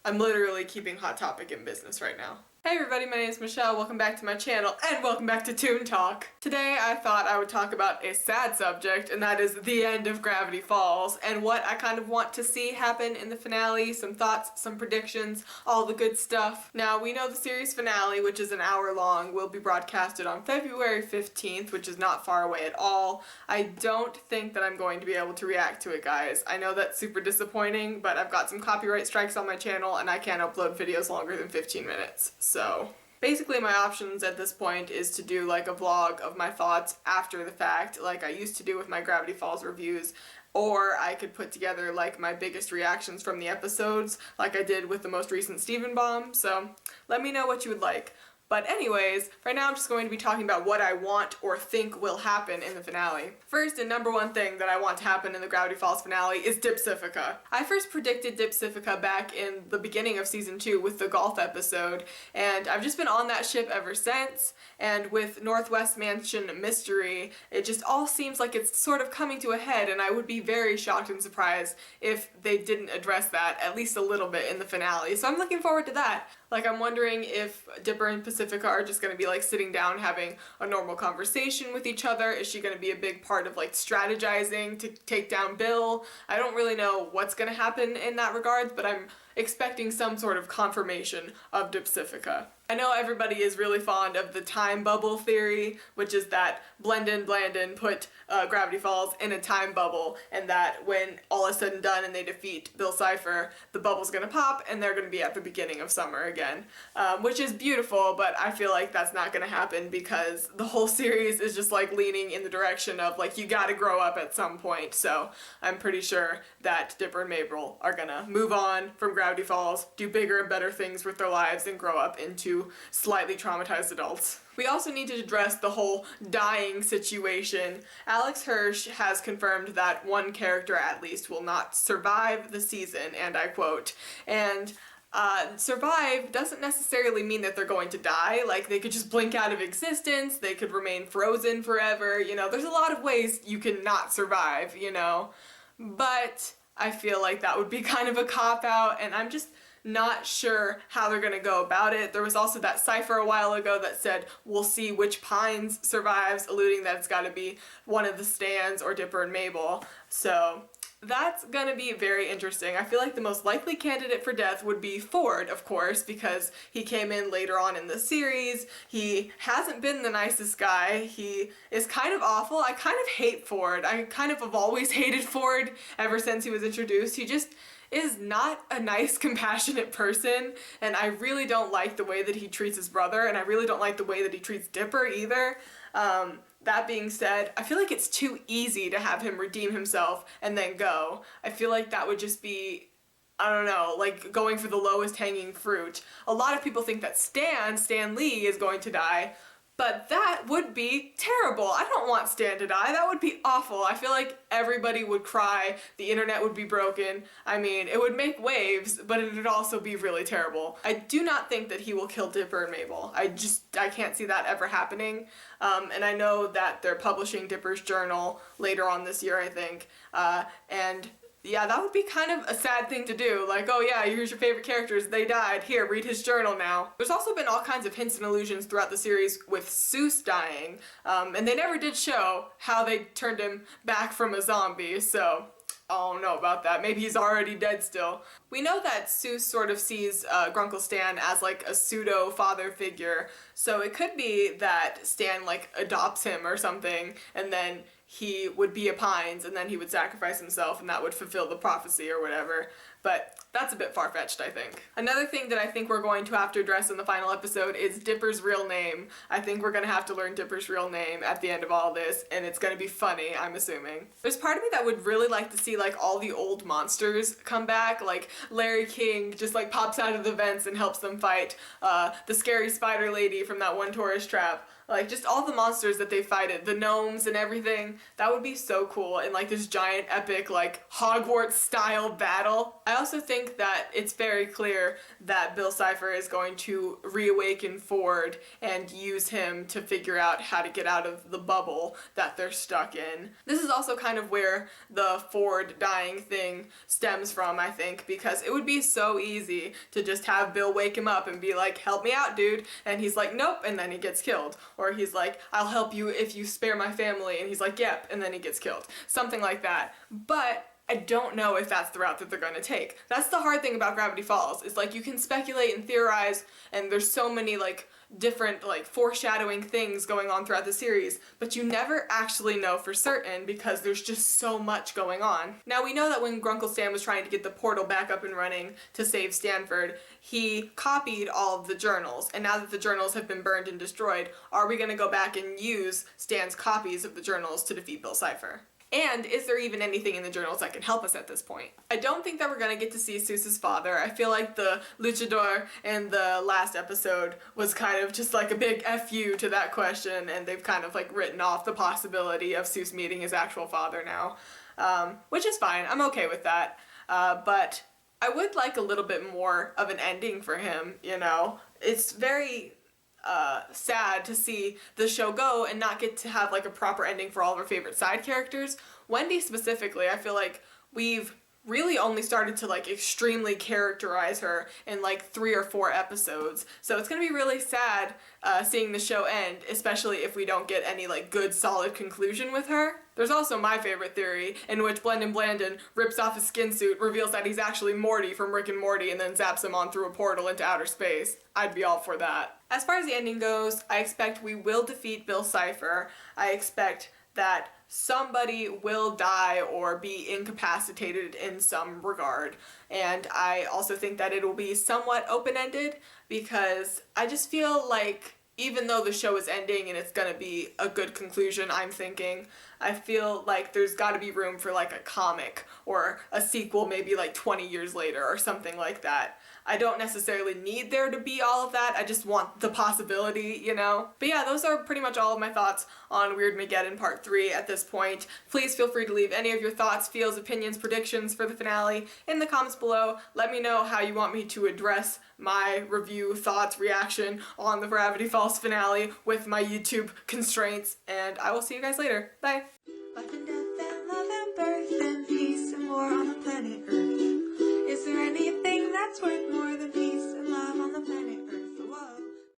I'm literally keeping Hot Topic in business right now. Hey everybody, my name is Michelle, welcome back to my channel, and welcome back to Toon Talk. Today I thought I would talk about a sad subject, and that is the end of Gravity Falls, and what I kind of want to see happen in the finale, some thoughts, some predictions, all the good stuff. Now, we know the series finale, which is an hour long, will be broadcasted on February 15th, which is not far away at all. I don't think that I'm going to be able to react to it, guys. I know that's super disappointing, but I've got some copyright strikes on my channel, and I can't upload videos longer than 15 minutes. So basically my options at this point is to do like a vlog of my thoughts after the fact, like I used to do with my Gravity Falls reviews, or I could put together like my biggest reactions from the episodes, like I did with the most recent Steven Bomb, so let me know what you would like. But anyways, right now I'm just going to be talking about what I want or think will happen in the finale. First and number one thing that I want to happen in the Gravity Falls finale is Dipsifica. I first predicted Dipsifica back in the beginning of season 2 with the golf episode, and I've just been on that ship ever since, and with Northwest Mansion Mystery, it just all seems like it's sort of coming to a head, and I would be very shocked and surprised if they didn't address that at least a little bit in the finale. So I'm looking forward to that. Like, I'm wondering if Dipper and Pacifica are just going to be like sitting down having a normal conversation with each other. Is she going to be a big part of like strategizing to take down Bill? I don't really know what's going to happen in that regard, but I'm expecting some sort of confirmation of Dipsifica. I know everybody is really fond of the time bubble theory, which is that Blandon put Gravity Falls in a time bubble, and that when all is said and done and they defeat Bill Cipher, the bubble's gonna pop and they're gonna be at the beginning of summer again. Which is beautiful, but I feel like that's not gonna happen because the whole series is just like leaning in the direction of like you gotta grow up at some point, so I'm pretty sure that Dipper and Mabel are gonna move on from Gravity Falls, do bigger and better things with their lives, and grow up into slightly traumatized adults. We also need to address the whole dying situation. Alex Hirsch has confirmed that one character at least will not survive the season, and I quote, and survive doesn't necessarily mean that they're going to die. Like, they could just blink out of existence, they could remain frozen forever, you know, there's a lot of ways you can not survive, you know, but I feel like that would be kind of a cop-out, and I'm just not sure how they're gonna go about it. There was also that cipher a while ago that said we'll see which Pines survives, alluding that it's gotta be one of the Stans or Dipper and Mabel. So that's gonna be very interesting. I feel like the most likely candidate for death would be Ford, of course, because he came in later on in the series. He hasn't been the nicest guy. He is kind of awful. I kind of hate Ford. I kind of have always hated Ford ever since he was introduced. He just is not a nice, compassionate person, and I really don't like the way that he treats his brother, and I really don't like the way that he treats Dipper either. That being said, I feel like it's too easy to have him redeem himself and then go. I feel like that would just be, I don't know, like going for the lowest hanging fruit. A lot of people think that Stan Lee is going to die, but that would be terrible. I don't want Stan to die. That would be awful. I feel like everybody would cry, the internet would be broken. I mean, it would make waves, but it would also be really terrible. I do not think that he will kill Dipper and Mabel. I can't see that ever happening. And I know that they're publishing Dipper's journal later on this year, I think, and yeah, that would be kind of a sad thing to do. Like, oh yeah, here's your favorite characters, they died, here, read his journal now. There's also been all kinds of hints and allusions throughout the series with Seuss dying, and they never did show how they turned him back from a zombie, so I don't know about that. Maybe he's already dead still. We know that Seuss sort of sees Grunkle Stan as like a pseudo father figure, so it could be that Stan like adopts him or something, and then he would be a Pines, and then he would sacrifice himself, and that would fulfill the prophecy or whatever. But that's a bit far-fetched, I think. Another thing that I think we're going to have to address in the final episode is Dipper's real name. I think we're gonna have to learn Dipper's real name at the end of all this, and it's gonna be funny, I'm assuming. There's part of me that would really like to see like all the old monsters come back, like Larry King just like pops out of the vents and helps them fight the scary spider lady from that one tourist trap. Like, just all the monsters that they fighted, the gnomes and everything, that would be so cool in like this giant epic like Hogwarts style battle. I also think that it's very clear that Bill Cipher is going to reawaken Ford and use him to figure out how to get out of the bubble that they're stuck in. This is also kind of where the Ford dying thing stems from, I think, because it would be so easy to just have Bill wake him up and be like, help me out, dude. And he's like, nope, and then he gets killed. Or he's like, I'll help you if you spare my family. And he's like, yep, and then he gets killed. Something like that. But I don't know if that's the route that they're going to take. That's the hard thing about Gravity Falls, is like you can speculate and theorize, and there's so many like different like foreshadowing things going on throughout the series, but you never actually know for certain because there's just so much going on. Now we know that when Grunkle Stan was trying to get the portal back up and running to save Stanford, he copied all of the journals, and now that the journals have been burned and destroyed, are we going to go back and use Stan's copies of the journals to defeat Bill Cipher? And is there even anything in the journals that can help us at this point? I don't think that we're gonna get to see Seuss's father. I feel like the luchador in the last episode was kind of just like a big FU to that question, and they've kind of like written off the possibility of Seuss meeting his actual father now, which is fine. I'm okay with that. But I would like a little bit more of an ending for him, you know? It's very sad to see the show go and not get to have like a proper ending for all of our favorite side characters. Wendy specifically, I feel like we've really only started to like extremely characterize her in like 3 or 4 episodes. So it's gonna be really sad seeing the show end, especially if we don't get any like good solid conclusion with her. There's also my favorite theory, in which Blendon Blandon rips off his skin suit, reveals that he's actually Morty from Rick and Morty, and then zaps him on through a portal into outer space. I'd be all for that. As far as the ending goes, I expect we will defeat Bill Cipher. I expect that somebody will die or be incapacitated in some regard. And I also think that it will be somewhat open-ended, because I just feel like even though the show is ending and it's gonna be a good conclusion, I'm thinking, I feel like there's gotta be room for like a comic or a sequel maybe like 20 years later or something like that. I don't necessarily need there to be all of that, I just want the possibility, you know? But yeah, those are pretty much all of my thoughts on Weirdmageddon Part 3 at this point. Please feel free to leave any of your thoughts, feels, opinions, predictions for the finale in the comments below. Let me know how you want me to address my review, thoughts, reaction on the Gravity Falls finale with my YouTube constraints, and I will see you guys later. Bye! Bye.